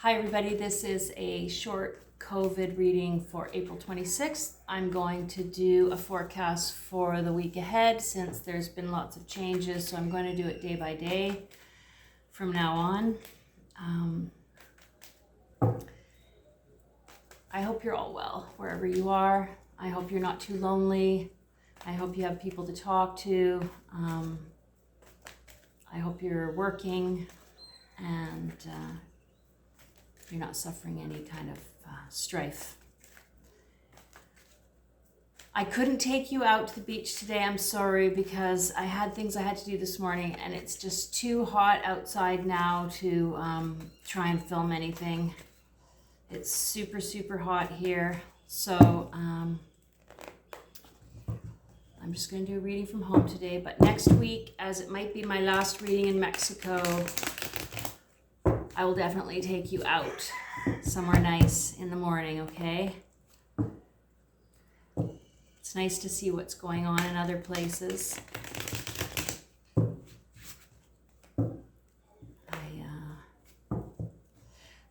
Hi everybody, this is a short COVID reading for April 26th. I'm going to do a forecast for the week ahead since there's been lots of changes, so I'm going to do it day by day from now on. I hope you're all well wherever you are. I hope you're not too lonely. I hope you have people to talk to. I hope you're working and you're not suffering any kind of strife. I couldn't take you out to the beach today, I'm sorry, because I had things I had to do this morning and it's just too hot outside now to try and film anything. It's super, super hot here. So I'm just going to do a reading from home today, but next week, as it might be my last reading in Mexico, I will definitely take you out somewhere nice in the morning, okay? It's nice to see what's going on in other places.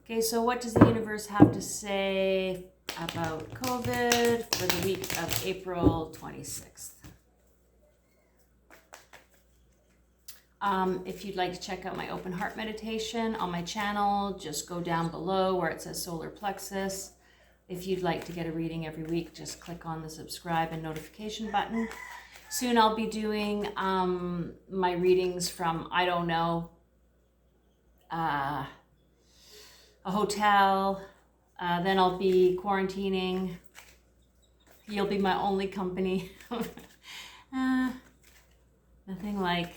Okay, so what does the universe have to say about COVID for the week of April 26th? If you'd like to check out my open heart meditation on my channel, just go down below where it says solar plexus. If you'd like to get a reading every week, just click on the subscribe and notification button. Soon I'll be doing my readings from, I don't know, a hotel. Then I'll be quarantining. You'll be my only company. Nothing like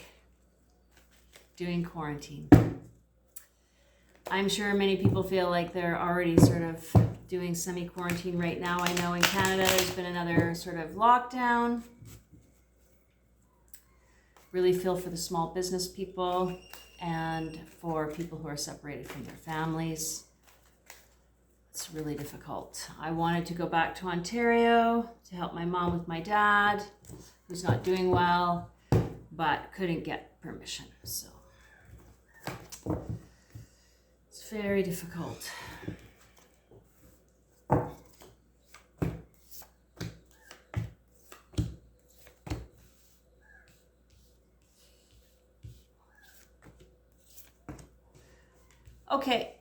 doing quarantine. I'm sure many people feel like they're already sort of doing semi-quarantine right now. I know in Canada there's been another sort of lockdown. Really feel for the small business people and for people who are separated from their families. It's really difficult. I wanted to go back to Ontario to help my mom with my dad, who's not doing well, but couldn't get permission, so it's very difficult. Okay,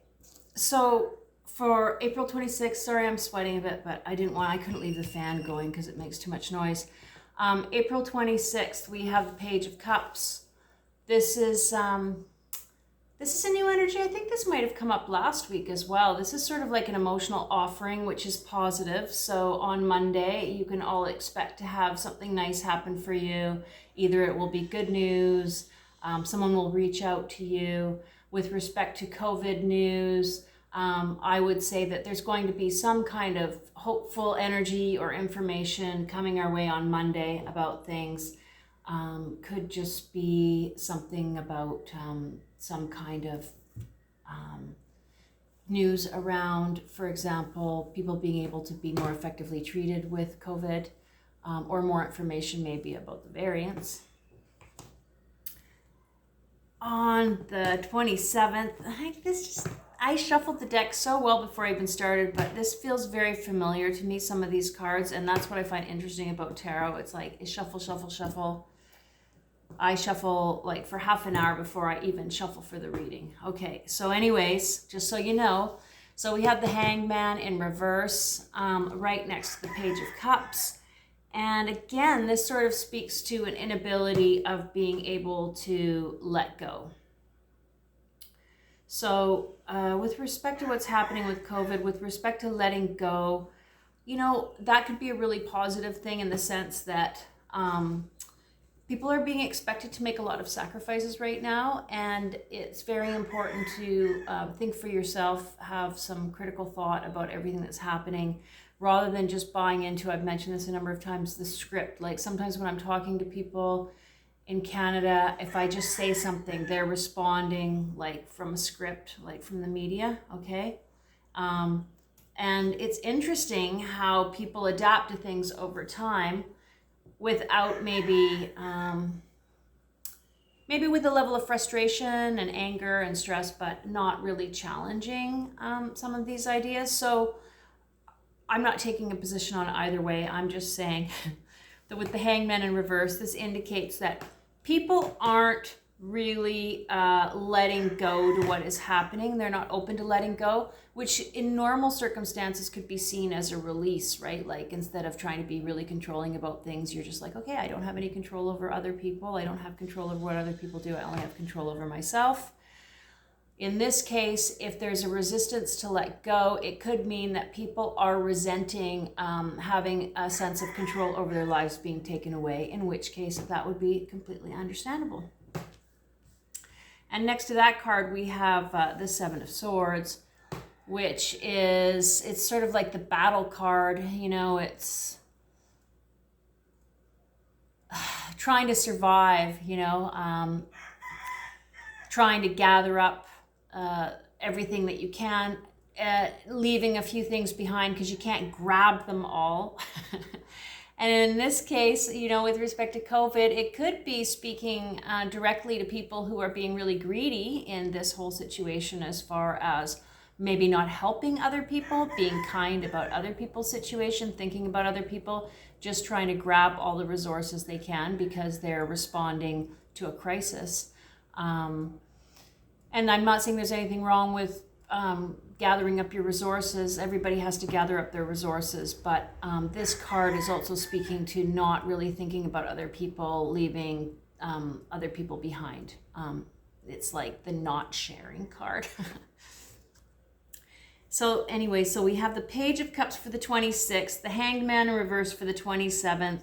so for April 26th, sorry I'm sweating a bit, but I couldn't leave the fan going because it makes too much noise. April 26th, we have the Page of Cups. This is a new energy. I think this might have come up last week as well. This is sort of like an emotional offering, which is positive. So on Monday, you can all expect to have something nice happen for you. Either it will be good news, someone will reach out to you. With respect to COVID news, I would say that there's going to be some kind of hopeful energy or information coming our way on Monday about things. Could just be something about some kind of news around, for example, people being able to be more effectively treated with COVID, or more information maybe about the variants. On the 27th, I shuffled the deck so well before I even started, but this feels very familiar to me, some of these cards, and that's what I find interesting about tarot. It's like shuffle, shuffle, shuffle. I shuffle like for half an hour before I even shuffle for the reading. Okay, so anyways, just so you know, so we have the Hangman in reverse, right next to the Page of Cups. And again, this sort of speaks to an inability of being able to let go. So with respect to what's happening with COVID, with respect to letting go, you know, that could be a really positive thing in the sense that people are being expected to make a lot of sacrifices right now, and it's very important to think for yourself, have some critical thought about everything that's happening, rather than just buying into, I've mentioned this a number of times, the script. Like sometimes when I'm talking to people in Canada, if I just say something, they're responding like from a script, like from the media, okay? And it's interesting how people adapt to things over time without maybe maybe with a level of frustration and anger and stress, but not really challenging some of these ideas. So I'm not taking a position on either way. I'm just saying that with the Hangman in reverse, this indicates that people aren't really letting go to what is happening. They're not open to letting go, which in normal circumstances could be seen as a release, right? Like instead of trying to be really controlling about things, you're just like, okay, I don't have any control over other people. I don't have control over what other people do. I only have control over myself. In this case, if there's a resistance to let go, it could mean that people are resenting having a sense of control over their lives being taken away, in which case that would be completely understandable. And next to that card, we have the Seven of Swords, which is, it's sort of like the battle card. You know, it's trying to survive, you know, trying to gather up everything that you can, leaving a few things behind because you can't grab them all. And in this case, you know, with respect to COVID, it could be speaking directly to people who are being really greedy in this whole situation, as far as maybe not helping other people, being kind about other people's situation, thinking about other people, just trying to grab all the resources they can because they're responding to a crisis. And I'm not saying there's anything wrong with gathering up your resources. Everybody has to gather up their resources, but this card is also speaking to not really thinking about other people, leaving other people behind. It's like the not sharing card. So anyway, so we have the Page of Cups for the 26th, the Hanged Man in reverse for the 27th.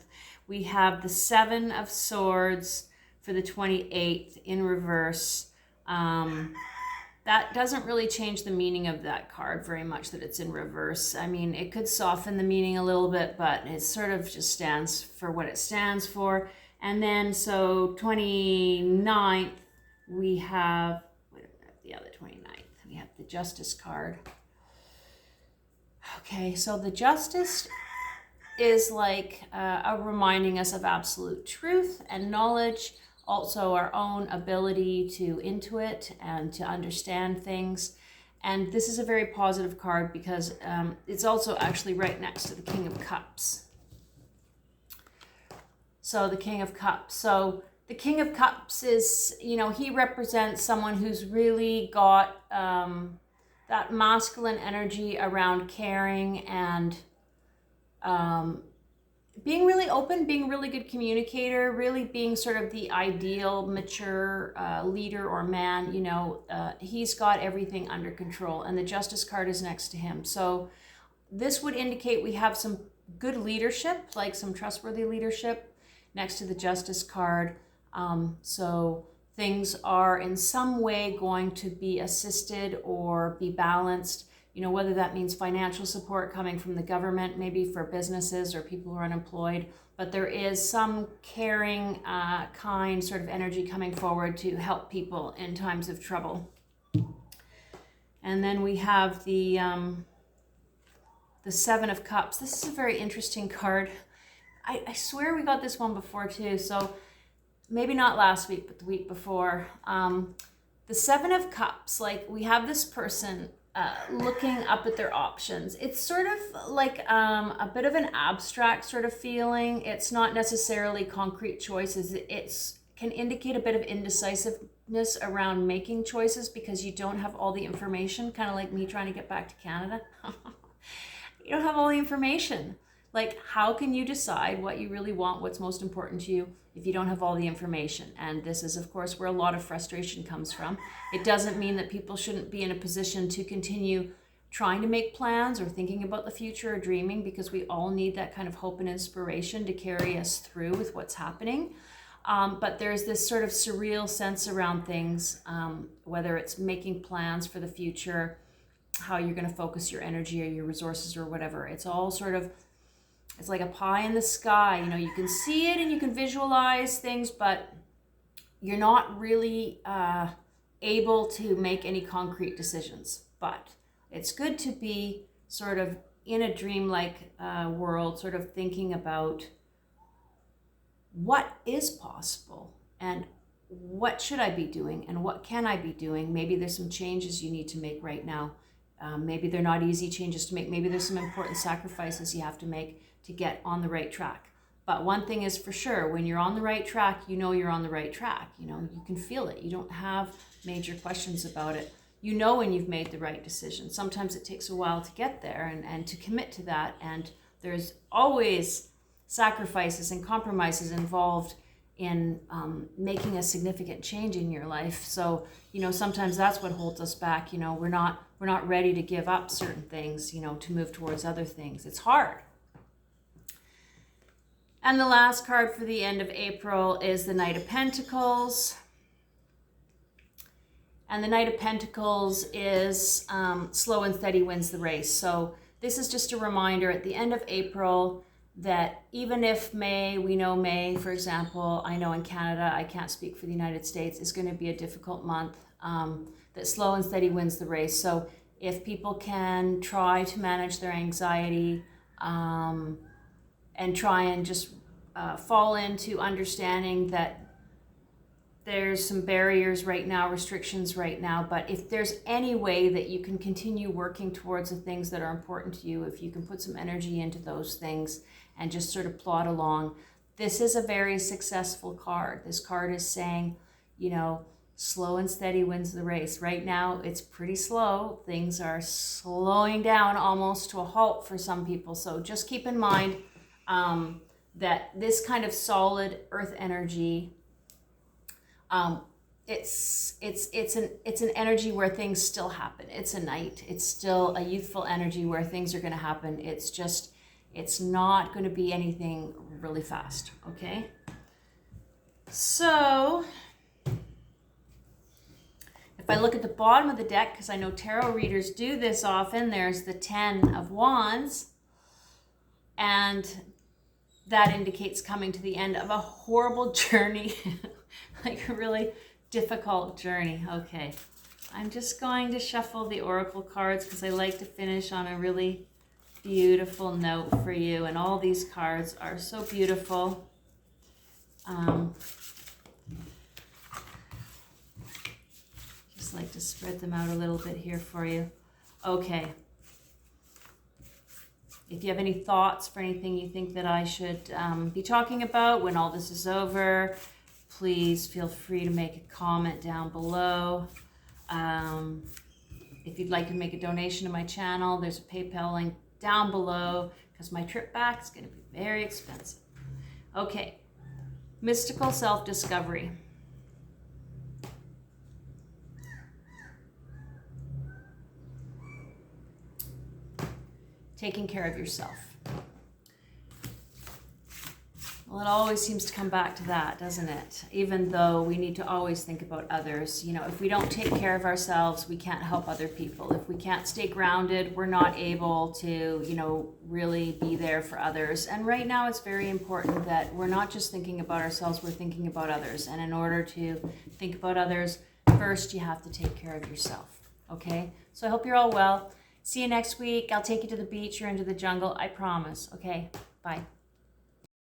We have the Seven of Swords for the 28th in reverse. That doesn't really change the meaning of that card very much, that it's in reverse. I mean, it could soften the meaning a little bit, but it sort of just stands for what it stands for. And then, so 29th, we have, the other 29th, we have the Justice card. Okay, so the Justice is like reminding us of absolute truth and knowledge, also our own ability to intuit and to understand things. And this is a very positive card because it's also actually right next to the King of Cups. So the King of Cups. So the King of Cups is, you know, he represents someone who's really got that masculine energy around caring and being really open, being a really good communicator, really being sort of the ideal mature leader or man. You know, he's got everything under control, and the Justice card is next to him. So this would indicate we have some good leadership, like some trustworthy leadership next to the Justice card. So things are in some way going to be assisted or be balanced. You know, whether that means financial support coming from the government, maybe for businesses or people who are unemployed, but there is some caring, kind sort of energy coming forward to help people in times of trouble. And then we have the Seven of Cups. This is a very interesting card. I swear we got this one before too, so maybe not last week, but the week before. The Seven of Cups, like we have this person looking up at their options. It's sort of like a bit of an abstract sort of feeling. It's not necessarily concrete choices. It can indicate a bit of indecisiveness around making choices because you don't have all the information, kind of like me trying to get back to Canada. You don't have all the information. Like, how can you decide what you really want, what's most important to you, if you don't have all the information? And this is, of course, where a lot of frustration comes from. It doesn't mean that people shouldn't be in a position to continue trying to make plans or thinking about the future or dreaming, because we all need that kind of hope and inspiration to carry us through with what's happening. But there's this sort of surreal sense around things, whether it's making plans for the future, how you're going to focus your energy or your resources or whatever. It's all sort of, it's like a pie in the sky. You know, you can see it and you can visualize things, but you're not really able to make any concrete decisions. But it's good to be sort of in a dreamlike world, sort of thinking about what is possible and what should I be doing and what can I be doing? Maybe there's some changes you need to make right now. Maybe they're not easy changes to make. Maybe there's some important sacrifices you have to make to get on the right track. But one thing is for sure, when you're on the right track, you know you're on the right track. You know, you can feel it. You don't have major questions about it. You know when you've made the right decision. Sometimes it takes a while to get there and to commit to that. And there's always sacrifices and compromises involved in making a significant change in your life. So, you know, sometimes that's what holds us back. You know, we're not ready to give up certain things, you know, to move towards other things. It's hard. And the last card for the end of April is the Knight of Pentacles. And the Knight of Pentacles is slow and steady wins the race. So this is just a reminder at the end of April that even if May, we know May, for example, I know in Canada, I can't speak for the United States, is going to be a difficult month, that slow and steady wins the race. So if people can try to manage their anxiety and try and just fall into understanding that there's some barriers right now, restrictions right now, but if there's any way that you can continue working towards the things that are important to you, if you can put some energy into those things and just sort of plod along, this is a very successful card. This card is saying, you know, slow and steady wins the race. Right now, it's pretty slow. Things are slowing down almost to a halt for some people. So just keep in mind that this kind of solid earth energy, it's an energy where things still happen. It's a knight. It's still a youthful energy where things are going to happen. It's not going to be anything really fast. Okay. So if I look at the bottom of the deck, because I know tarot readers do this often, there's the 10 of Wands, and that indicates coming to the end of a horrible journey. Like a really difficult journey. Okay, I'm just going to shuffle the oracle cards because I like to finish on a really beautiful note for you, and all these cards are so beautiful. Just like to spread them out a little bit here for you. Okay. If you have any thoughts for anything you think that I should be talking about when all this is over, please feel free to make a comment down below. If you'd like to make a donation to my channel, there's a PayPal link down below because my trip back is going to be very expensive. Okay, mystical self-discovery. Taking care of yourself. Well, it always seems to come back to that, doesn't it? Even though we need to always think about others. You know, if we don't take care of ourselves, we can't help other people. If we can't stay grounded, we're not able to, you know, really be there for others. And right now it's very important that we're not just thinking about ourselves, we're thinking about others. And in order to think about others, first you have to take care of yourself. Okay? So I hope you're all well. See you next week. I'll take you to the beach or into the jungle. I promise. Okay? Bye.